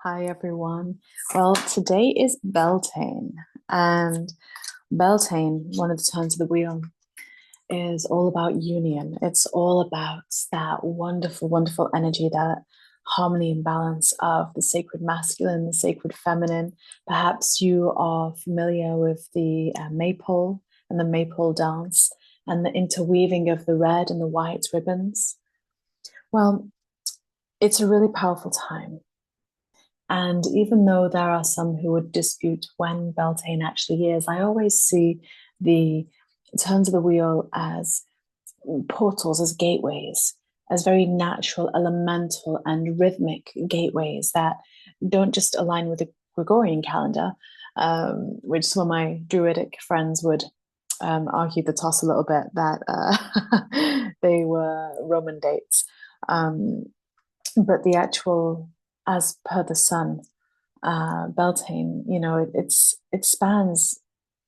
Hi everyone. Well, today is Beltainne, and Beltainne, one of the turns of the wheel, is all about union. It's all about that wonderful, wonderful energy, that harmony and balance of the sacred masculine, the sacred feminine. Perhaps you are familiar with the maypole and the maypole dance and the interweaving of the red and the white ribbons. Well, it's a really powerful time. And even though there are some who would dispute when Beltane actually is, I always see the turns of the wheel as portals, as gateways, as very natural, elemental, and rhythmic gateways that don't just align with the Gregorian calendar, which some of my druidic friends would argue the toss a little bit that they were Roman dates. Um, but the actual, as per the sun, Beltane, it spans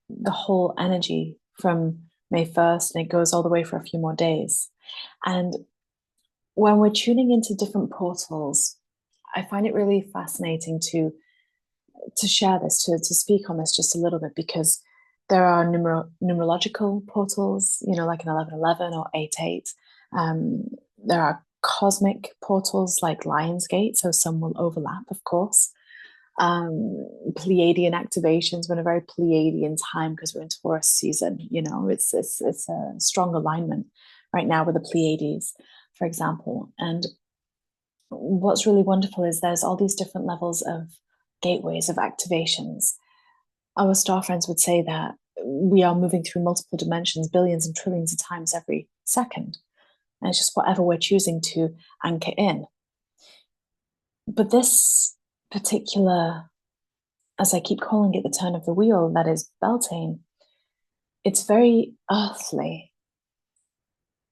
the whole energy from May 1st, and it goes all the way for a few more days. And when we're tuning into different portals, I find it really fascinating to share this, to speak on this just a little bit, because there are numerological portals, like an 1111 or 88. There are cosmic portals like Lionsgate, so some will overlap, of course. Pleiadian activations, we're in a very Pleiadian time because we're in Taurus season. It's a strong alignment right now with the Pleiades, for example. And what's really wonderful is there's all these different levels of gateways, of activations. Our star friends would say that we are moving through multiple dimensions, billions and trillions of times every second. And it's just whatever we're choosing to anchor in. But this particular, as I keep calling it, the turn of the wheel, that is Beltane, it's very earthly.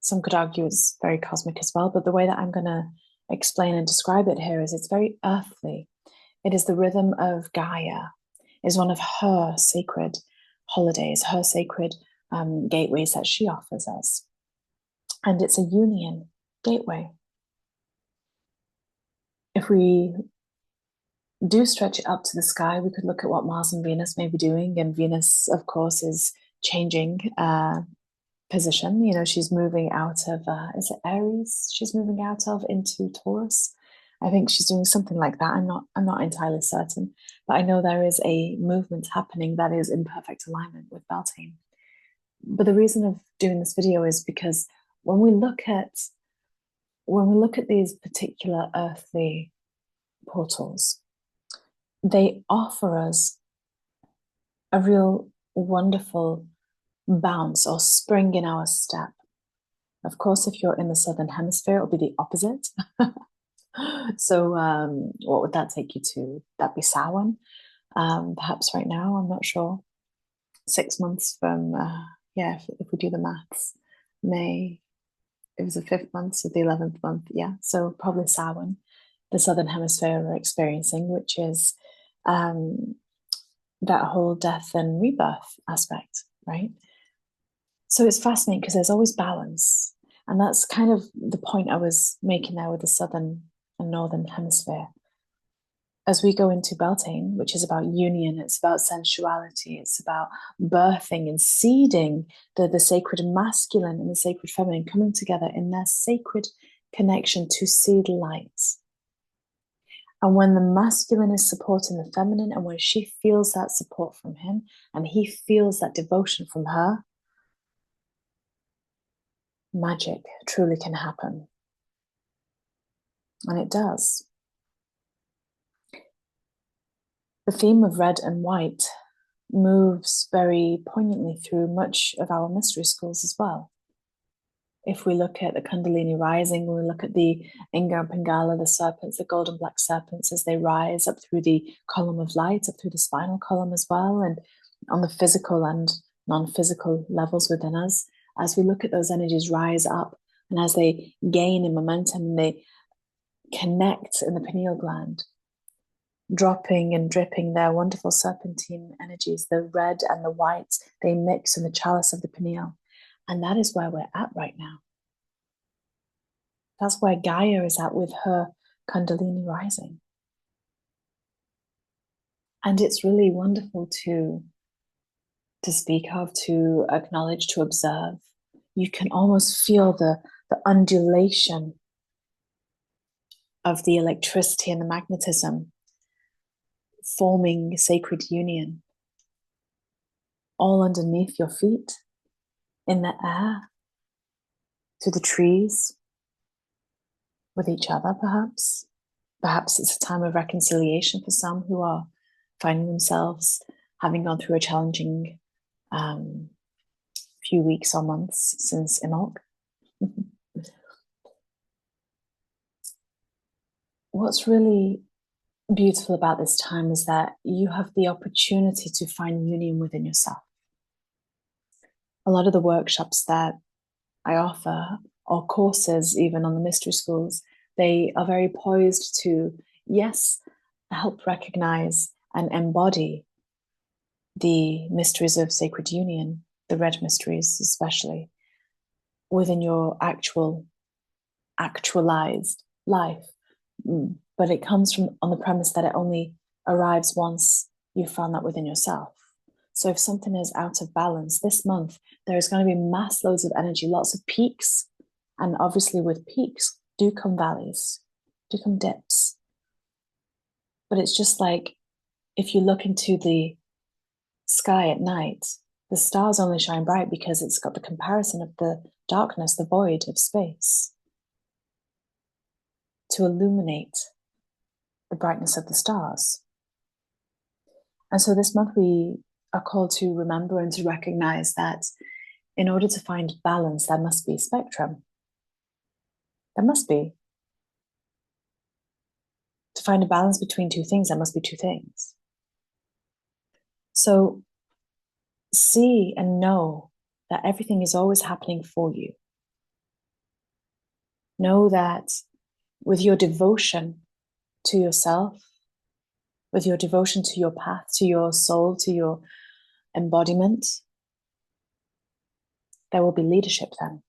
Some could argue it's very cosmic as well, but the way that I'm going to explain and describe it here is it's very earthly. It is the rhythm of Gaia, is one of her sacred holidays, her sacred gateways that she offers us. And it's a union gateway. If we do stretch it up to the sky, we could look at what Mars and Venus may be doing. And Venus, of course, is changing position. She's moving out of, is it Aries? She's moving out of into Taurus. I think she's doing something like that. I'm not entirely certain, but I know there is a movement happening that is in perfect alignment with Beltane. But the reason of doing this video is because when we look at these particular earthly portals, they offer us a real wonderful bounce or spring in our step. Of course, if you're in the southern hemisphere, it'll be the opposite. So what would that take you to? That'd be Samhain, perhaps right now, I'm not sure. 6 months from, if we do the maths, May, it was the 5th month, so the 11th month, yeah. So probably Samhain, the southern hemisphere are experiencing, which is that whole death and rebirth aspect, right? So it's fascinating because there's always balance. And that's kind of the point I was making there with the southern and northern hemisphere. As we go into Beltane, which is about union, it's about sensuality, it's about birthing and seeding the sacred masculine and the sacred feminine coming together in their sacred connection to seed light. And when the masculine is supporting the feminine, and when she feels that support from him, and he feels that devotion from her, magic truly can happen. And it does. The theme of red and white moves very poignantly through much of our mystery schools as well. If we look at the Kundalini rising, we look at the Inga and Pingala, the serpents, the golden black serpents, as they rise up through the column of light, up through the spinal column as well, and on the physical and non-physical levels within us, as we look at those energies rise up, and as they gain in momentum, they connect in the pineal gland, dropping and dripping their wonderful serpentine energies, the red and the white, they mix in the chalice of the pineal. And that is where we're at right now. That's where Gaia is at with her Kundalini rising. And it's really wonderful to speak of, to acknowledge, to observe. You can almost feel the undulation of the electricity and the magnetism forming sacred union all underneath your feet, in the air, to the trees, with each other, perhaps. Perhaps it's a time of reconciliation for some who are finding themselves having gone through a challenging few weeks or months since Imbolc. What's really beautiful about this time is that you have the opportunity to find union within yourself. A lot of the workshops that I offer, or courses even on the mystery schools, they are very poised to, yes, help recognize and embody the mysteries of sacred union, the red mysteries especially, within your actualized life. But it comes from on the premise that it only arrives once you've found that within yourself. So if something is out of balance this month, there's going to be mass loads of energy, lots of peaks. And obviously with peaks do come valleys, do come dips. But it's just like if you look into the sky at night, the stars only shine bright because it's got the comparison of the darkness, the void of space, to illuminate the brightness of the stars. And so this month we are called to remember and to recognize that in order to find balance, there must be spectrum. There must be. To find a balance between two things, there must be two things. So see and know that everything is always happening for you. Know that with your devotion to yourself, with your devotion to your path, to your soul, to your embodiment, there will be leadership then.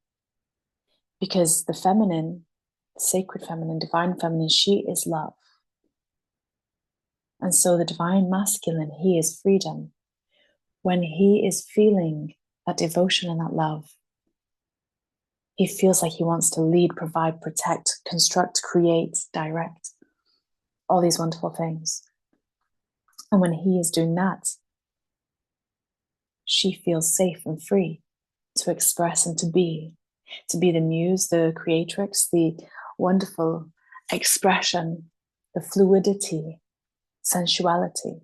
Because the feminine, sacred feminine, divine feminine, she is love. And so the divine masculine, he is freedom. When he is feeling that devotion and that love, he feels like he wants to lead, provide, protect, construct, create, direct, all these wonderful things. And when he is doing that, she feels safe and free to express and to be the muse, the creatrix, the wonderful expression, the fluidity, sensuality.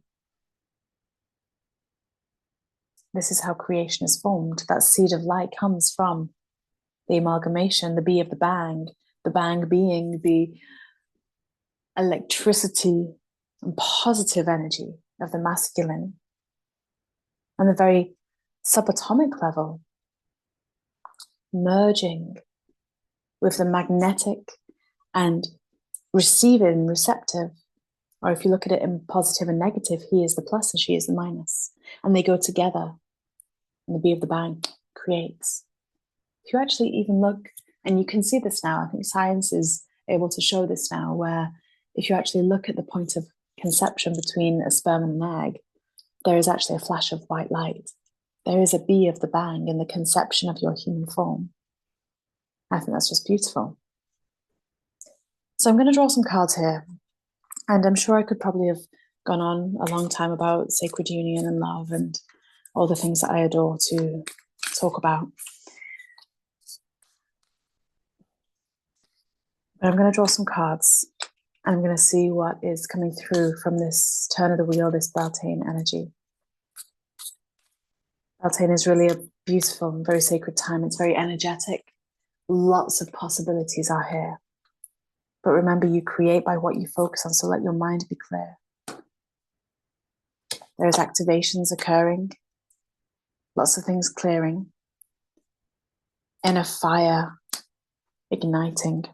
This is how creation is formed. That seed of light comes from the amalgamation, the bee of the bang being the electricity and positive energy of the masculine, and the very subatomic level merging with the magnetic and receiving, receptive. Or if you look at it in positive and negative, he is the plus and she is the minus. And they go together. And the bee of the bang creates. If you actually even look, and you can see this now, I think science is able to show this now, where if you actually look at the point of conception between a sperm and an egg, there is actually a flash of white light. There is a bee of the bang in the conception of your human form. I think that's just beautiful. So I'm going to draw some cards here. And I'm sure I could probably have gone on a long time about sacred union and love and all the things that I adore to talk about. But I'm going to draw some cards and I'm going to see what is coming through from this turn of the wheel, this Beltainne energy. Beltainne is really a beautiful and very sacred time. It's very energetic. Lots of possibilities are here. But remember, you create by what you focus on, so let your mind be clear. There's activations occurring, lots of things clearing, inner fire igniting,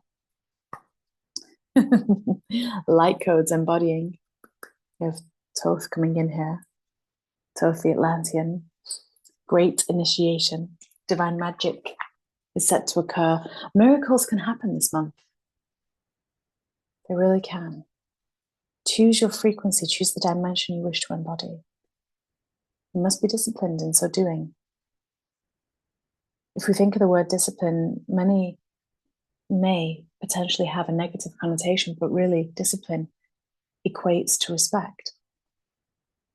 light codes embodying. We have Thoth coming in here, Thoth the Atlantean, great initiation, divine magic is set to occur. Miracles can happen this month. They really can. Choose your frequency, choose the dimension you wish to embody. You must be disciplined in so doing. If we think of the word discipline, many may potentially have a negative connotation, but really discipline equates to respect.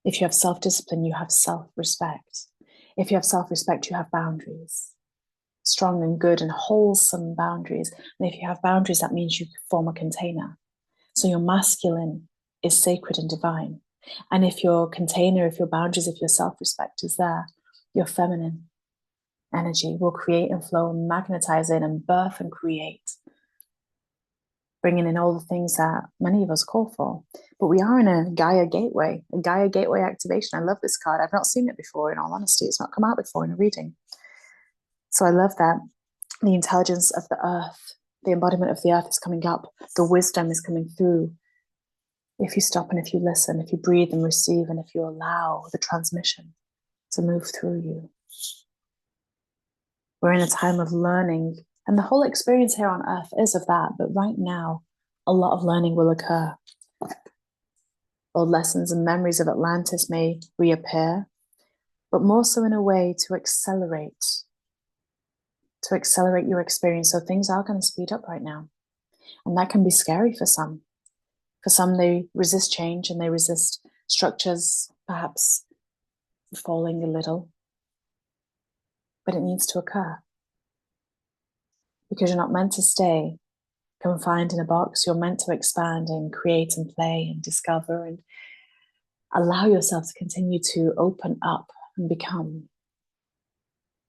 If you have self-discipline, you have self-respect. If you have self-respect, you have boundaries, strong and good and wholesome boundaries. And if you have boundaries, that means you form a container. So your masculine is sacred and divine. And if your container, if your boundaries, if your self-respect is there, your feminine energy will create and flow and magnetize in and birth and create, bringing in all the things that many of us call for. But we are in a Gaia gateway activation. I love this card. I've not seen it before, in all honesty. It's not come out before in a reading. So I love that the intelligence of the earth, the embodiment of the earth is coming up. The wisdom is coming through. If you stop and if you listen, if you breathe and receive, and if you allow the transmission to move through you. We're in a time of learning, and the whole experience here on earth is of that. But right now, a lot of learning will occur. Old lessons and memories of Atlantis may reappear, but more so in a way to accelerate your experience. So things are going to speed up right now. And that can be scary for some. For some, they resist change and they resist structures, perhaps falling a little. But it needs to occur. Because you're not meant to stay confined in a box. You're meant to expand and create and play and discover and allow yourself to continue to open up and become.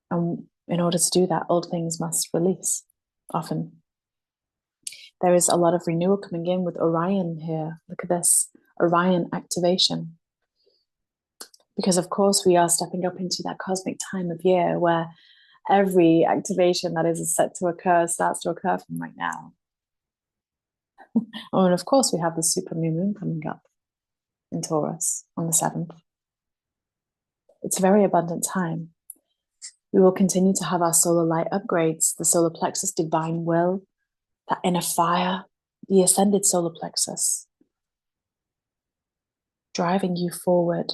And in order to do that, old things must release often. There is a lot of renewal coming in with Orion here. Look at this, Orion activation. Because of course we are stepping up into that cosmic time of year where every activation that is set to occur starts to occur from right now. Oh, and of course we have the super new moon coming up in Taurus on the 7th. It's a very abundant time. We will continue to have our solar light upgrades, the solar plexus, divine will, that inner fire, the ascended solar plexus, driving you forward,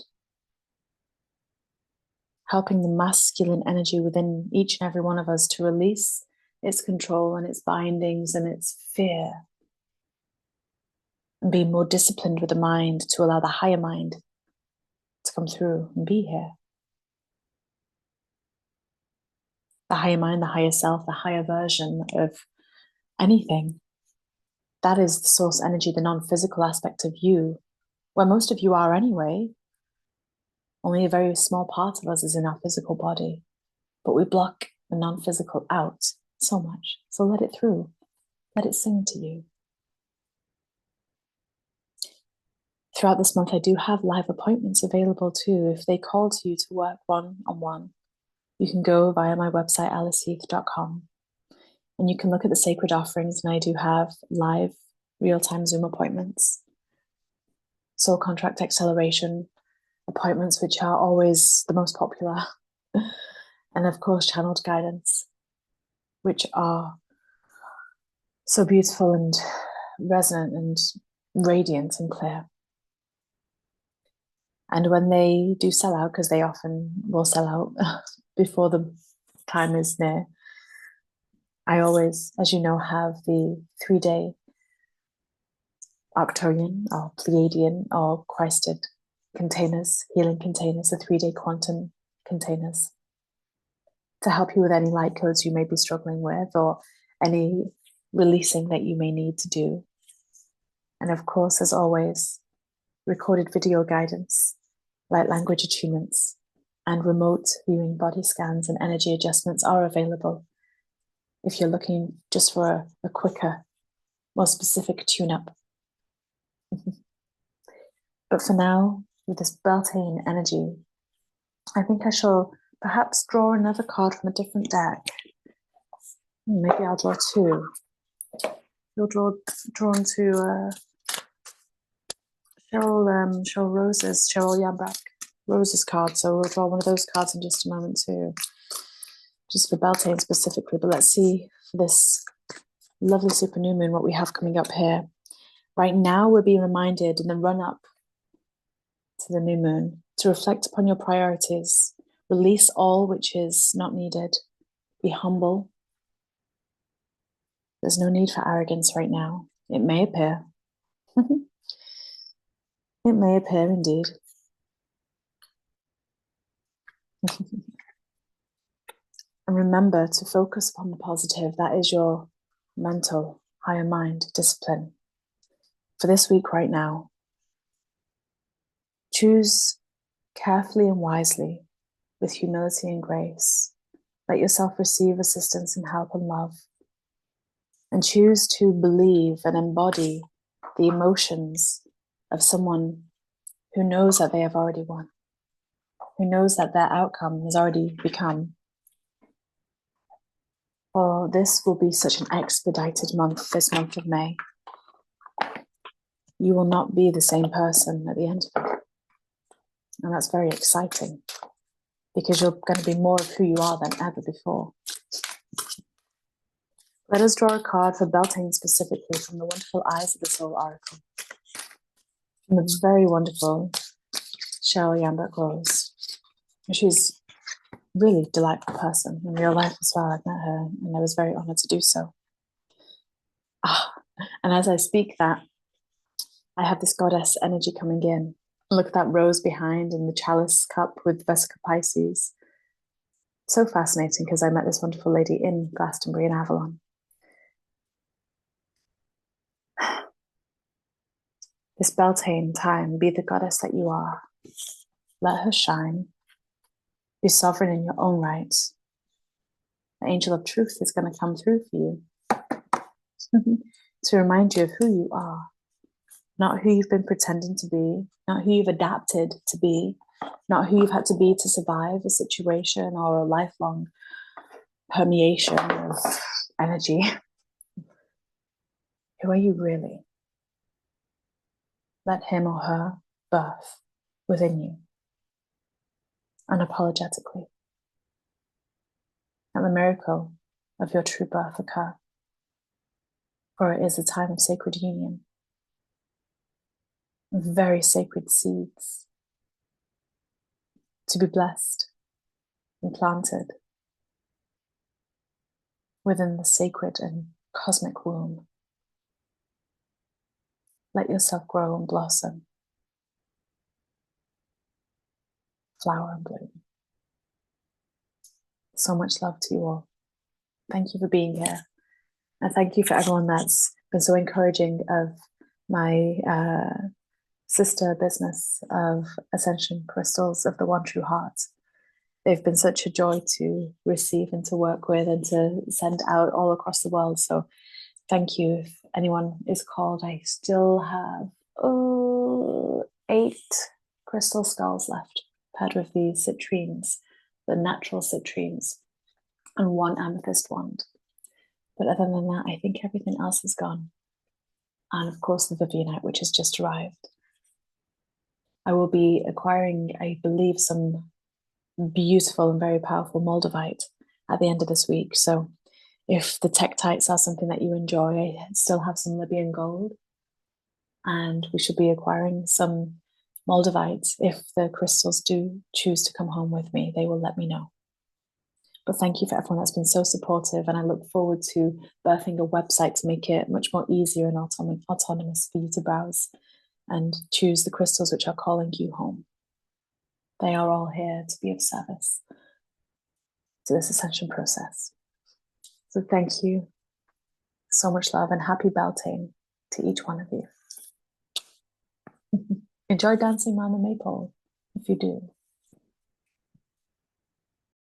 helping the masculine energy within each and every one of us to release its control and its bindings and its fear, and be more disciplined with the mind to allow the higher mind to come through and be here. The higher mind, the higher self, the higher version of anything. That is the source energy, the non-physical aspect of you, where most of you are anyway. Only a very small part of us is in our physical body, but we block the non-physical out so much. So let it through. Let it sing to you. Throughout this month, I do have live appointments available too. If they call to you to work one-on-one, you can go via my website, aliceheath.com, and you can look at the sacred offerings, and I do have live real-time Zoom appointments, soul contract acceleration appointments, which are always the most popular, and of course channeled guidance, which are so beautiful and resonant and radiant and clear. And when they do sell out, because they often will sell out before the time is near, I always, as you know, have the 3-day Arcturian or Pleiadian or Christed containers, healing containers, the 3-day quantum containers, to help you with any light codes you may be struggling with or any releasing that you may need to do. And of course, as always, recorded video guidance, light language attunements, and remote viewing body scans and energy adjustments are available if you're looking just for a quicker, more specific tune-up. But for now, with this Beltainne energy, I think I shall perhaps draw another card from a different deck. Maybe I'll draw 2. You'll drawn to Cheryl Yambrak Rose's card. So we'll draw one of those cards in just a moment too, just for Beltainne specifically. But let's see for this lovely super new moon what we have coming up here. Right now, we're being reminded in the run-up to the new moon to reflect upon your priorities, release all which is not needed, be humble. There's no need for arrogance right now. It may appear. It may appear indeed. And remember to focus upon the positive. That is your mental, higher mind discipline. For this week right now, choose carefully and wisely with humility and grace. Let yourself receive assistance and help and love. And choose to believe and embody the emotions of someone who knows that they have already won, who knows that their outcome has already become. Oh, this will be such an expedited month, this month of May. You will not be the same person at the end of it. And that's very exciting because you're going to be more of who you are than ever before. Let us draw a card for Beltainne specifically from the wonderful Eyes of the Soul Oracle. From the very wonderful Cheryl Yambert Rose. She's really delightful person in real life as well. I've met her and I was very honored to do so. And as I speak that, I have this goddess energy coming in. Look at that rose behind and the chalice cup with Vesica Pisces. So fascinating because I met this wonderful lady in Glastonbury in Avalon. This Beltainne time, be the goddess that you are. Let her shine. Be sovereign in your own right. The angel of truth is going to come through for you to remind you of who you are, not who you've been pretending to be, not who you've adapted to be, not who you've had to be to survive a situation or a lifelong permeation of energy. Who are you really? Let him or her birth within you, unapologetically. Let the miracle of your true birth occur, for it is a time of sacred union, of very sacred seeds to be blessed and planted within the sacred and cosmic womb. Let yourself grow and blossom, flower and bloom. So much love to you all. Thank you for being here. And thank you for everyone that's been so encouraging of my sister business of Ascension Crystals of the One True Heart. They've been such a joy to receive and to work with and to send out all across the world. So thank you. If anyone is called, I still have 8 crystal skulls left, paired with the citrines, the natural citrines, and 1 amethyst wand. But other than that, I think everything else is gone. And of course, the Vivianite, which has just arrived. I will be acquiring, I believe, some beautiful and very powerful Moldavite at the end of this week. So if the tektites are something that you enjoy, I still have some Libyan gold. And we should be acquiring some Moldavite. If the crystals do choose to come home with me, they will let me know. But thank you for everyone that's been so supportive, and I look forward to birthing a website to make it much more easier and autonomous for you to browse and choose the crystals which are calling you home. They are all here to be of service to this ascension process. So thank you. So much love and happy Beltainne to each one of you. Enjoy dancing around the maypole if you do.